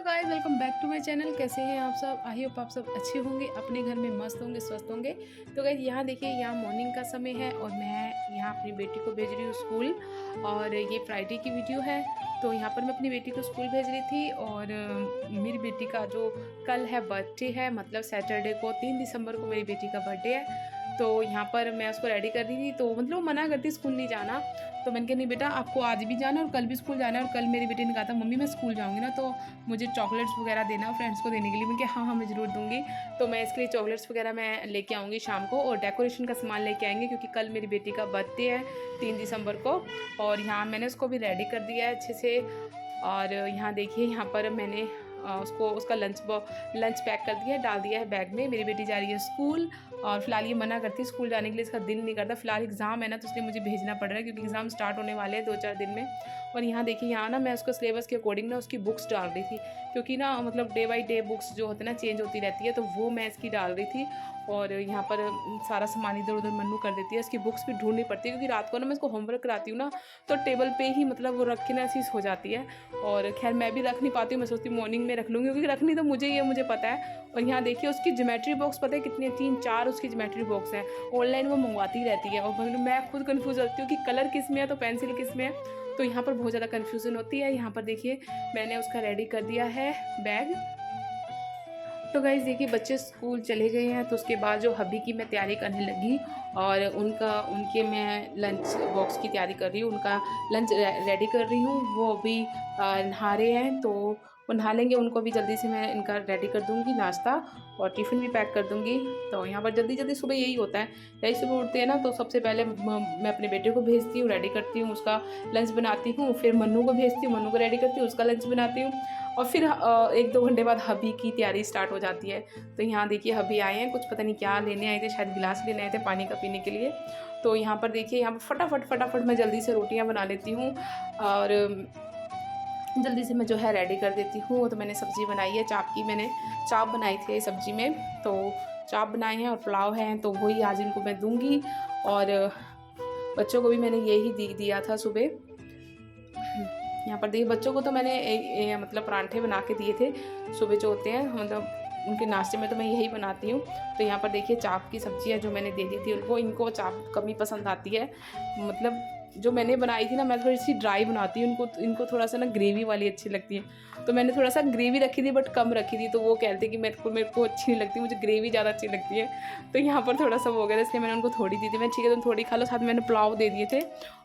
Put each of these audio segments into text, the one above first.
Hello guys, welcome back to my channel. कैसे हैं आप सब? आई होप आप सब अच्छे होंगे, अपने घर में मस्त होंगे, स्वस्थ होंगे। तो गाइस यहाँ देखिए, यहाँ मॉर्निंग का समय है और मैं यहाँ अपनी बेटी को भेज रही हूँ स्कूल। और ये फ्राइडे की वीडियो है। तो यहाँ पर मैं अपनी बेटी को स्कूल भेज रही थी और मेरी बेटी का जो कल है बर्थडे है, मतलब सैटरडे को 3 दिसंबर को मेरी बेटी का बर्थडे है। तो यहाँ पर मैं उसको रेडी कर रही थी, तो मतलब वो मना करती स्कूल नहीं जाना। तो मैंने कहा नहीं बेटा, आपको आज भी जाना है और कल भी स्कूल जाना है। और कल मेरी बेटी ने कहा था मम्मी मैं स्कूल जाऊँगी ना, तो मुझे चॉकलेट्स वगैरह देना फ्रेंड्स को देने के लिए। मैं कहा हाँ मैं ज़रूर दूँगी। तो मैं इसके लिए चॉकलेट्स वगैरह मैं लेके आऊँगी शाम को, और डेकोरेशन का सामान लेके आएंगे क्योंकि कल मेरी बेटी का बर्थडे है 3 दिसंबर को। और यहाँ मैंने उसको भी रेडी कर दिया है अच्छे से। और यहाँ देखिए, यहाँ पर मैंने उसको उसका लंच पैक कर दिया है, डाल दिया है बैग में। मेरी बेटी जा रही है स्कूल और फिलहाल ये मना करती है स्कूल जाने के लिए, इसका दिल नहीं करता। फिलहाल एग्ज़ाम है ना, तो इसलिए मुझे भेजना पड़ रहा है क्योंकि एग्ज़ाम स्टार्ट होने वाले हैं 2-4 दिन में। और यहाँ देखिए, यहाँ ना मैं उसको सिलेबस के अकॉर्डिंग ना उसकी बुक्स डाल रही थी, क्योंकि ना मतलब डे बाई डे बुक्स जो होती है ना चेंज होती रहती है, तो वो मैं इसकी डाल रही थी। और यहाँ पर सारा सामान इधर उधर मन्नू कर देती है, इसकी बुक्स भी ढूंढनी पड़ती है क्योंकि रात को ना मैं इसको होमवर्क कराती हूँ ना, तो टेबल पे ही मतलब वो रख के ना ऐसी हो जाती है। और खैर मैं भी रख नहीं पाती हूँ, मैं सोचती हूँ मॉर्निंग में रख लूँगी क्योंकि रखनी तो मुझे ही है, मुझे पता है। और यहाँ देखिए, उसकी ज्योमेट्री बॉक्स पता है कितनी है, 3-4 उसकी ज्योमेट्री बॉक्स हैं। ऑनलाइन वो मंगवाती रहती है और मैं खुद कन्फ्यूज़ होती हूँ कि कलर किस में है तो पेंसिल किस में है। तो यहाँ पर बहुत ज़्यादा कन्फ्यूज़न होती है। यहाँ पर देखिए, मैंने उसका रेडी कर दिया है बैग। तो गाइज़ देखिए, बच्चे स्कूल चले गए हैं, तो उसके बाद जो हबी की मैं तैयारी करने लगी और उनके मैं लंच बॉक्स की तैयारी कर रही हूँ, उनका लंच रेडी कर रही हूँ। वो अभी नहा रहे हैं, तो वो नहा लेंगे, उनको भी जल्दी से मैं इनका रेडी कर दूँगी नाश्ता, और टिफ़िन भी पैक कर दूँगी। तो यहाँ पर जल्दी जल्दी सुबह यही होता है, यही सुबह उठते हैं ना, तो सबसे पहले मैं अपने बेटे को भेजती हूँ, रेडी करती हूँ, उसका लंच बनाती हूँ, फिर मन्नू को भेजती हूँ, मन्नू को रेडी करती हूँ, उसका लंच बनाती हूँ। और फिर 1-2 घंटे बाद हबी की तैयारी स्टार्ट हो जाती है। तो यहाँ देखिए, हबी आए हैं, कुछ पता नहीं क्या लेने आए थे, शायद गिलास लेने आए थे पानी का पीने के लिए। तो यहाँ पर देखिए, यहाँ पर फटाफट मैं जल्दी से रोटियाँ बना लेती हूँ और जल्दी से मैं जो है रेडी कर देती हूँ। तो मैंने सब्ज़ी बनाई है चाप की, मैंने चाप बनाई थी सब्ज़ी में, तो चाप बनाए हैं और पुलाव हैं, तो वही आज इनको मैं दूँगी। और बच्चों को भी मैंने यही दिया था सुबह। यहाँ पर देखिए, बच्चों को तो मैंने मतलब परांठे बना के दिए थे सुबह जो होते हैं, मतलब उनके नाश्ते में तो मैं यही बनाती हूँ। तो यहाँ पर देखिए, चाप की सब्ज़ी है जो मैंने दे दी थी उनको। इनको चाप कम ही पसंद आती है, मतलब जो मैंने बनाई थी ना, मैं थोड़ी सी ड्राई बनाती हूँ, इनको थोड़ा सा ना ग्रेवी वाली अच्छी लगती है। तो मैंने थोड़ा सा ग्रेवी रखी थी बट कम रखी थी, तो वो कहते कि मेरे को अच्छी नहीं लगती, मुझे ग्रेवी ज़्यादा अच्छी लगती है। तो यहाँ पर थोड़ा सा वो हो गया था, इसलिए मैंने उनको थोड़ी दी थी। मैं ठीक है तुम थोड़ी खा लो, साथ में मैंने पुलाव दे दिए थे।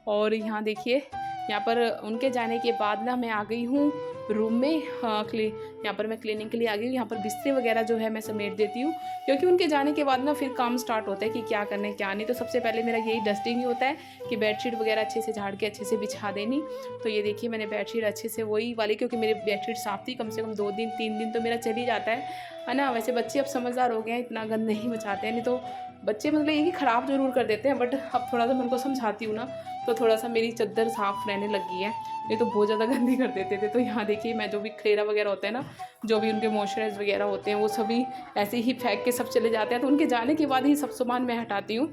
और यहाँ देखिए, यहाँ पर उनके जाने के बाद ना मैं आ गई हूँ रूम में। यहाँ पर मैं क्लीनिंग के लिए आ गई हूँ। यहाँ पर बिस्तर वगैरह जो है मैं समेट देती हूँ, क्योंकि उनके जाने के बाद ना फिर काम स्टार्ट होता है कि क्या करना है क्या नहीं। तो सबसे पहले मेरा यही डस्टिंग ही होता है कि बेडशीट वगैरह अच्छे से झाड़ के अच्छे से बिछा देनी। तो ये देखिए, मैंने बेडशीट अच्छे से वही वाली, क्योंकि मेरी बेडशीट साफ़ थी, कम से कम 2 दिन 3 दिन तो मेरा चल ही जाता है ना। वैसे बच्चे अब समझदार हो गए हैं, इतना गंद नहीं मचाते हैं, नहीं तो बच्चे मतलब ये कि ख़राब ज़रूर कर देते हैं, बट अब थोड़ा सा मैं उनको समझाती हूँ ना, तो थोड़ा सा मेरी चद्दर साफ़ रहने लगी है, नहीं तो बहुत ज़्यादा गंदी कर देते थे। तो यहाँ देखिए, मैं जो भी खलेरा वगैरह होता है ना, जो भी उनके मॉइस्चराइज वगैरह होते हैं, वो सभी ऐसे ही फेंक के सब चले जाते हैं। तो उनके जाने के बाद ही सब सामान मैं हटाती हूँ।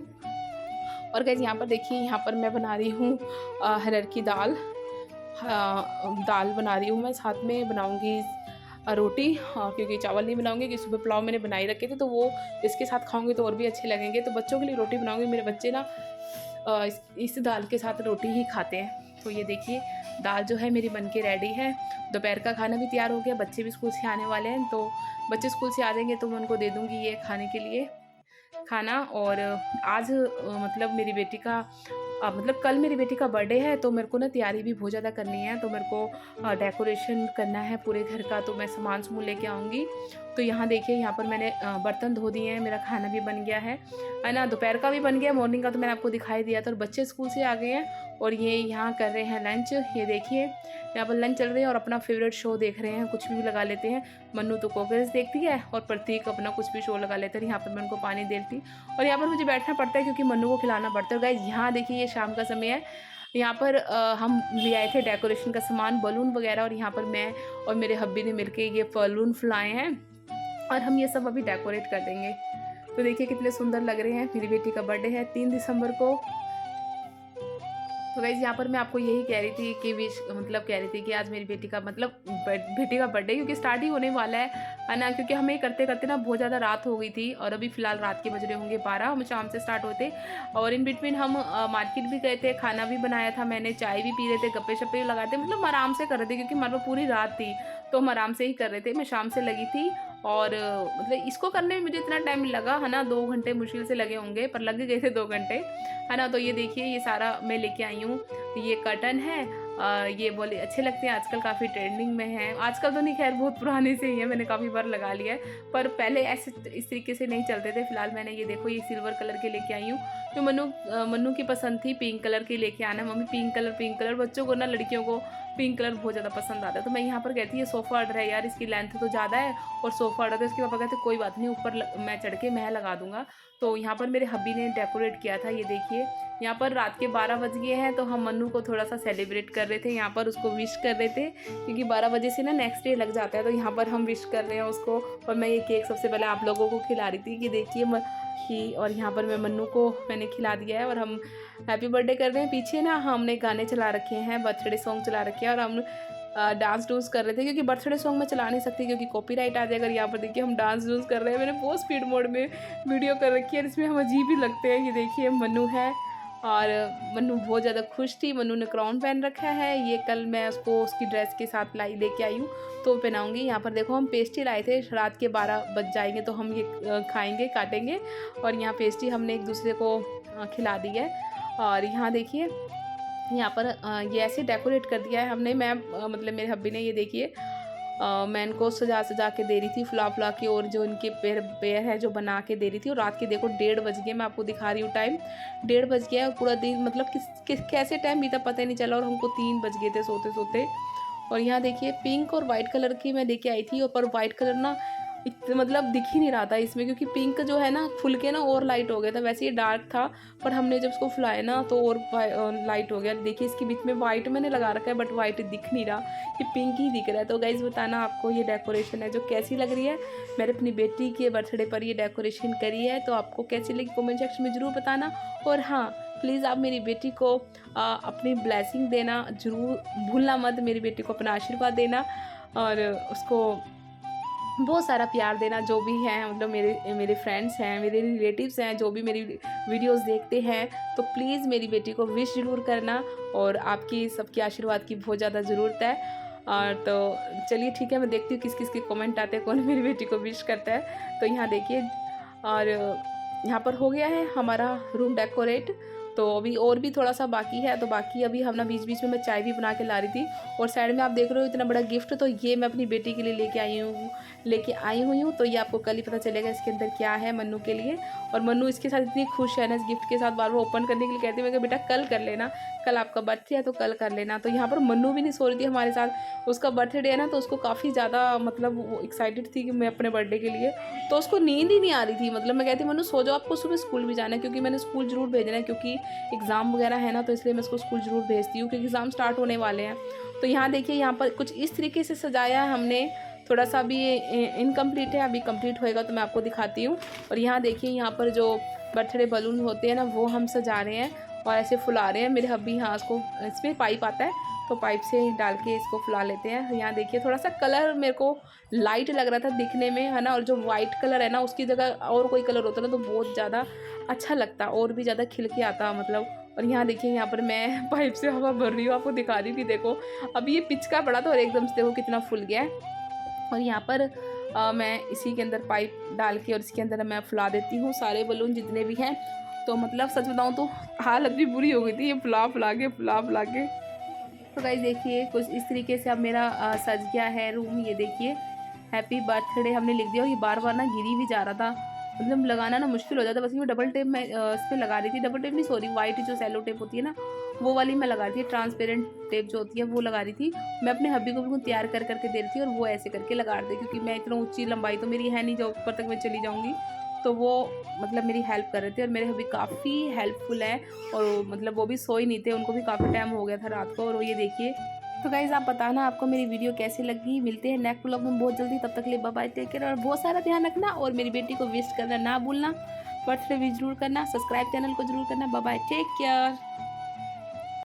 और गाइस यहाँ पर देखिए, यहाँ पर मैं बना रही हूँ अरहर की दाल। दाल बना रही हूँ मैं, साथ में बनाऊँगी रोटी। हाँ, क्योंकि चावल नहीं बनाऊँगी, कि सुबह पुलाव मैंने बनाई रखे थे, तो वो इसके साथ खाऊँगी तो और भी अच्छे लगेंगे। तो बच्चों के लिए रोटी बनाऊँगी, मेरे बच्चे ना इस दाल के साथ रोटी ही खाते हैं। तो ये देखिए, दाल जो है मेरी बन के रेडी है। दोपहर का खाना भी तैयार हो गया, बच्चे भी स्कूल से आने वाले हैं, तो बच्चे स्कूल से आ जाएंगे तो मैं उनको दे दूँगी ये खाने के लिए खाना। और आज मतलब मेरी बेटी का मतलब कल मेरी बेटी का बर्थडे है, तो मेरे को ना तैयारी भी बहुत ज़्यादा करनी है। तो मेरे को डेकोरेशन करना है पूरे घर का, तो मैं सामान लेके आऊँगी। तो यहाँ देखिए, यहाँ पर मैंने बर्तन धो दिए हैं, मेरा खाना भी बन गया है ना। दोपहर का भी बन गया, मॉर्निंग का तो मैंने आपको दिखाई दिया था। और बच्चे स्कूल से आ गए हैं और ये यहाँ कर रहे हैं लंच। ये देखिए, यहाँ पर लंच चल रही है और अपना फेवरेट शो देख रहे हैं, कुछ भी लगा लेते हैं। मन्नू तो कॉकरोच देखती है और प्रतीक अपना कुछ भी शो लगा लेते हैं। यहाँ पर मैं उनको पानी देती, और यहाँ पर मुझे बैठना पड़ता है क्योंकि मन्नू को खिलाना पड़ता है। गाइस यहाँ देखिए, ये शाम का समय है। यहाँ पर हम ले आए थे डेकोरेशन का सामान, बलून वगैरह, और यहाँ पर मैं और मेरे हब्बी ने मिलके ये बलून फुलाए हैं और हम ये सब अभी डेकोरेट कर देंगे। तो देखिए कितने सुंदर लग रहे हैं। मेरी बेटी का बर्थडे है 3 दिसंबर को। तो गाइज़ यहाँ पर मैं आपको यही कह रही थी कि विश मतलब कह रही थी कि आज मेरी बेटी का मतलब बेटी का बर्थडे क्योंकि स्टार्ट ही होने वाला है ना, क्योंकि हमें करते करते ना बहुत ज़्यादा रात हो गई थी और अभी फ़िलहाल रात के बज रहे होंगे 12, हम शाम से स्टार्ट होते और इन बिटवीन हम मार्केट भी गए थे, खाना भी बनाया था मैंने, चाय भी पी रहे थे, गप्पे शप्पे भी लगाए थे, मतलब आराम से कर रहे थे क्योंकि हमारे पास पूरी रात थी तो हम आराम से ही कर रहे थे। मैं शाम से लगी थी और मतलब इसको करने में मुझे इतना टाइम लगा है ना, 2 घंटे मुश्किल से लगे होंगे पर लग गए थे 2 घंटे है ना। तो ये देखिए ये सारा मैं लेके आई हूँ, ये कर्टन है, ये बोले अच्छे लगते हैं, आजकल काफ़ी ट्रेंडिंग में है, आजकल तो नहीं खैर बहुत पुराने से ही है, मैंने काफ़ी बार लगा लिया है पर पहले ऐसे इस तरीके से नहीं चलते थे। फिलहाल मैंने ये देखो ये सिल्वर कलर के लेके आई हूँ, जो मन्नू की पसंद थी पिंक कलर के लेके आना, मम्मी पिंक कलर बच्चों को ना लड़कियों को पिंक कलर बहुत ज़्यादा पसंद आता है। तो मैं यहाँ पर कहती है सोफ़ा ऑर्डर है यार, इसकी लेंथ तो ज़्यादा है और सोफ़ा ऑर्डर है। उसके पापा कहते कोई बात नहीं ऊपर मैं चढ़ के मैं लगा दूँगा। तो यहाँ पर मेरे हब्बी ने डेकोरेट किया था, ये देखिए यहाँ पर रात के 12 बज गए हैं तो हम मन्नू को थोड़ा सा सेलिब्रेट कर रहे थे, यहाँ पर उसको विश कर रहे थे क्योंकि 12 बजे से ना नेक्स्ट डे लग जाता है, तो यहाँ पर हम विश कर रहे हैं उसको। और मैं ये केक सबसे पहले आप लोगों को खिला रही थी कि देखिए ही, और यहाँ पर मैं मन्नू को मैंने खिला दिया है और हम हैप्पी बर्थडे कर रहे हैं। पीछे ना हमने गाने चला रखे हैं, बर्थडे सॉन्ग चला रखे हैं और हम डांस डूंस कर रहे थे क्योंकि बर्थडे सॉन्ग में चला नहीं सकती क्योंकि कॉपीराइट आ जाएगा। यहाँ पर देखिए हम डांस डूंस कर रहे हैं, मैंने बहुत स्पीड मोड में वीडियो कर रखी है, इसमें हम अजीब ही लगते हैं। ये देखिए मन्नू है और मन्नू बहुत ज़्यादा खुश थी, मन्नू ने क्राउन पहन रखा है, ये कल मैं उसको उसकी ड्रेस के साथ लेके आई हूँ तो पहनाऊँगी। यहाँ पर देखो हम पेस्ट्री लाए थे, रात के 12 बज जाएंगे तो हम ये खाएँगे काटेंगे और यहाँ पेस्ट्री हमने एक दूसरे को खिला दी है। और यहाँ देखिए यहाँ पर ये ऐसे डेकोरेट कर दिया है हमने, मैं मतलब मेरे हब्बी ने, ये देखिए मैं इनको सजा के दे रही थी फुला के, और जो इनके पैर है जो बना के दे रही थी। और रात के देखो 1:30 बज गए, मैं आपको दिखा रही हूँ टाइम 1:30 बज गया और पूरा दिन मतलब कैसे टाइम बीता पता ही नहीं चला और हमको 3 बज गए थे सोते सोते। और यहाँ देखिए पिंक और वाइट कलर की मैं लेके आई थी और पर वाइट कलर ना मतलब दिख ही नहीं रहा था इसमें क्योंकि पिंक जो है ना फुल के ना और लाइट हो गया था, वैसे ही डार्क था पर हमने जब उसको फुलाया ना तो और लाइट हो गया। देखिए इसके बीच में वाइट मैंने लगा रखा है बट वाइट दिख नहीं रहा, ये पिंक ही दिख रहा है। तो गाइज बताना आपको ये डेकोरेशन है जो कैसी लग रही है, मैंने अपनी बेटी के बर्थडे पर ये डेकोरेशन करी है तो आपको कैसी लगी कमेंट सेक्शन में ज़रूर बताना। और हाँ प्लीज़ आप मेरी बेटी को अपनी ब्लेसिंग देना ज़रूर भूलना मत, मेरी बेटी को अपना आशीर्वाद देना और उसको बहुत सारा प्यार देना, जो भी हैं मतलब मेरे फ्रेंड्स हैं, मेरे रिलेटिव्स हैं, जो भी मेरी वीडियोस देखते हैं तो प्लीज़ मेरी बेटी को विश ज़रूर करना और आपकी सबके आशीर्वाद की बहुत ज़्यादा ज़रूरत है। और तो चलिए ठीक है, मैं देखती हूँ किस किस के कमेंट आते हैं, कौन मेरी बेटी को विश करता है। तो यहाँ देखिए और यहाँ पर हो गया है हमारा रूम डेकोरेट, तो अभी और भी थोड़ा सा बाकी है, तो बाकी अभी हम ना बीच बीच में मैं चाय भी बना के ला रही थी। और साइड में आप देख रहे हो इतना बड़ा गिफ्ट, तो ये मैं अपनी बेटी के लिए लेके आई हुई हूँ। तो ये आपको कल ही पता चलेगा इसके अंदर क्या है मन्नू के लिए। और मन्नू इसके साथ इतनी खुश है ना इस गिफ्ट के साथ, बार बार ओपन करने के लिए कहती है, मैं बेटा कल कर लेना, कल आपका बर्थडे है तो कल कर लेना। तो यहाँ पर मन्नू भी नहीं सो रही थी हमारे साथ, उसका बर्थडे है ना तो उसको काफ़ी ज़्यादा मतलब वो एक्साइटेड थी कि मैं अपने बर्थडे के लिए, तो उसको नींद ही नहीं आ रही थी। मतलब मैं कहती मन्नू सो जाओ, आपको सुबह स्कूल भी जाना है, क्योंकि मैंने स्कूल ज़रूर भेजना है क्योंकि एग्ज़ाम वगैरह है ना, तो इसलिए मैं उसको स्कूल ज़रूर भेजती हूँ क्योंकि एग्ज़ाम स्टार्ट होने वाले हैं। तो यहाँ देखिए यहाँ पर कुछ इस तरीके से सजाया है हमने, थोड़ा सा अभी इनकम्प्लीट है, अभी कंप्लीट होएगा तो मैं आपको दिखाती हूँ। और यहाँ देखिए यहाँ पर जो बर्थडे बलून होते हैं ना वो हम सजा रहे हैं और ऐसे फुला रहे हैं। मेरे हब्बी यहाँ उसको, इसमें पाइप आता है तो पाइप से डाल के इसको फुला लेते हैं। यहाँ देखिए थोड़ा सा कलर मेरे को लाइट लग रहा था दिखने में है ना, और जो वाइट कलर है ना उसकी जगह और कोई कलर होता ना तो बहुत ज़्यादा अच्छा लगता और भी ज़्यादा खिल के आता मतलब। और यहाँ देखिए यहाँ पर मैं पाइप से हवा भर रही हूँ, आपको दिखा रही थी, देखो अभी ये पिचका पड़ा था और एकदम से देखो कितना फुल गया है। और यहाँ पर मैं इसी के अंदर पाइप डाल के और इसके अंदर मैं फुला देती हूँ सारे बलून जितने भी हैं। तो मतलब सच बताऊँ तो हालत भी बुरी हो गई थी ये फुला के। तो गाइस देखिए कुछ इस तरीके से अब मेरा सज गया है रूम। ये देखिए हैप्पी बर्थडे हमने लिख दिया और ये बार बार ना गिरी भी जा रहा था, मतलब लगाना ना मुश्किल हो जाता। बस मैं डबल टेप मैं इस पर लगा रही थी, डबल टेप नहीं सॉरी वाइट जो सेलो टेप होती है ना वो वाली मैं लगा रही थी, ट्रांसपेरेंट टेप जो होती है वो लगा रही थी। मैं अपने हब्बी को बिल्कुल तैयार करके दे रही थी और वो ऐसे करके लगा रही थी क्योंकि मैं इतना ऊंची लंबाई तो मेरी है नहीं जो ऊपर तक मैं चली जाऊँगी, तो वो मतलब मेरी हेल्प कर रहे थे। और मेरे हब्बी काफ़ी हेल्पफुल है और मतलब वो भी सो ही नहीं थे, उनको भी काफ़ी टाइम हो गया था रात को। और ये देखिए तो गाइज़ आप बताना आपको मेरी वीडियो कैसी लगी। मिलते हैं नेक्स्ट व्लॉग में बहुत जल्दी, तब तक के लिए बाय बाय, टेक केयर और बहुत सारा ध्यान रखना। और मेरी बेटी को विश करना ना भूलना, बर्थडे विश जरूर करना, सब्सक्राइब चैनल को जरूर करना। Bye bye, take care.